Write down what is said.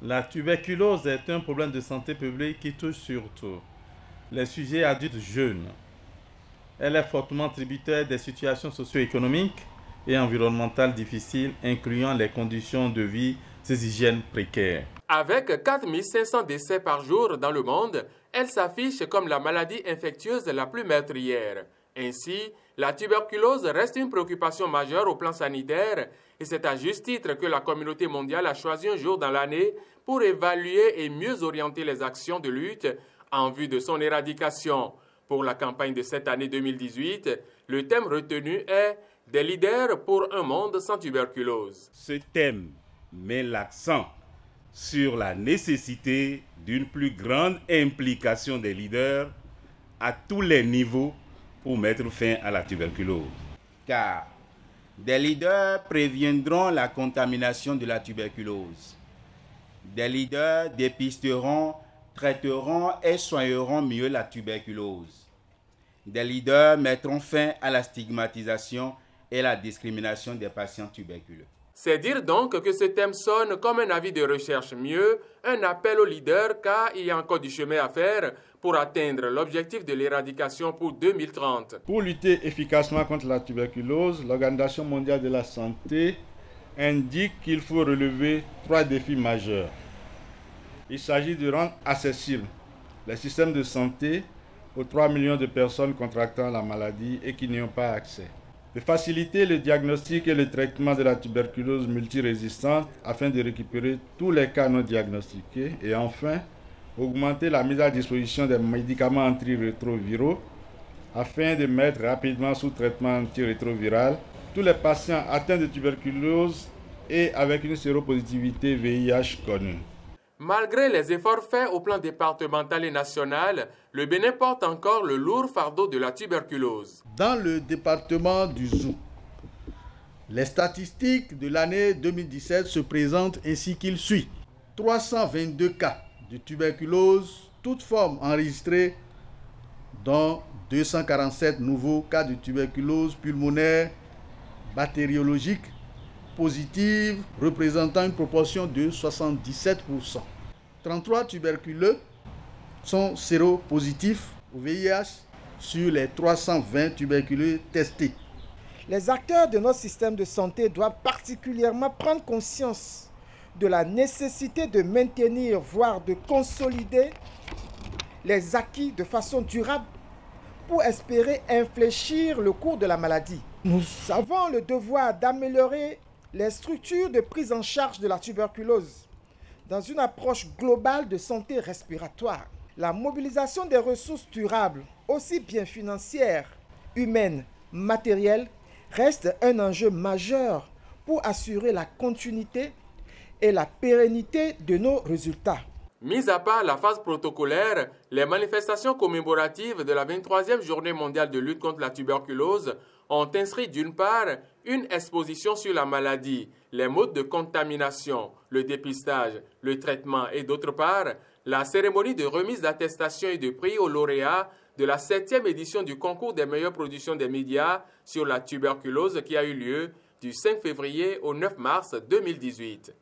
La tuberculose est un problème de santé publique qui touche surtout les sujets adultes jeunes. Elle est fortement tributaire des situations socio-économiques et environnementales difficiles, incluant les conditions de vie et hygiène précaires. Avec 4 500 décès par jour dans le monde, elle s'affiche comme la maladie infectieuse la plus meurtrière. Ainsi, la tuberculose reste une préoccupation majeure au plan sanitaire et c'est à juste titre que la communauté mondiale a choisi un jour dans l'année pour évaluer et mieux orienter les actions de lutte en vue de son éradication. Pour la campagne de cette année 2018, le thème retenu est « Des leaders pour un monde sans tuberculose ». Ce thème met l'accent sur la nécessité d'une plus grande implication des leaders à tous les niveaux pour mettre fin à la tuberculose. Car des leaders préviendront la contamination de la tuberculose. Des leaders dépisteront, traiteront et soigneront mieux la tuberculose. Des leaders mettront fin à la stigmatisation et la discrimination des patients tuberculeux. C'est dire donc que ce thème sonne comme un avis de recherche mieux, un appel aux leaders car il y a encore du chemin à faire pour atteindre l'objectif de l'éradication pour 2030. Pour lutter efficacement contre la tuberculose, l'Organisation mondiale de la santé indique qu'il faut relever 3 défis majeurs. Il s'agit de rendre accessibles les systèmes de santé aux 3 millions de personnes contractant la maladie et qui n'y ont pas accès. De faciliter le diagnostic et le traitement de la tuberculose multirésistante afin de récupérer tous les cas non diagnostiqués. Et enfin, augmenter la mise à disposition des médicaments antirétroviraux afin de mettre rapidement sous traitement antirétroviral tous les patients atteints de tuberculose et avec une séropositivité VIH connue. Malgré les efforts faits au plan départemental et national, le Bénin porte encore le lourd fardeau de la tuberculose. Dans le département du Zou, les statistiques de l'année 2017 se présentent ainsi qu'il suit. 322 cas de tuberculose, toutes formes enregistrées, dont 247 nouveaux cas de tuberculose pulmonaire bactériologique positive, représentant une proportion de 77%. 33 tuberculeux sont séropositifs au VIH sur les 320 tuberculeux testés. Les acteurs de notre système de santé doivent particulièrement prendre conscience de la nécessité de maintenir, voire de consolider les acquis de façon durable pour espérer infléchir le cours de la maladie. Nous avons le devoir d'améliorer les structures de prise en charge de la tuberculose dans une approche globale de santé respiratoire. La mobilisation des ressources durables, aussi bien financières, humaines, matérielles, reste un enjeu majeur pour assurer la continuité et la pérennité de nos résultats. Mis à part la phase protocolaire, les manifestations commémoratives de la 23e Journée mondiale de lutte contre la tuberculose ont inscrit d'une part une exposition sur la maladie, les modes de contamination, le dépistage, le traitement et d'autre part la cérémonie de remise d'attestations et de prix aux lauréats de la 7e édition du concours des meilleures productions des médias sur la tuberculose qui a eu lieu du 5 février au 9 mars 2018.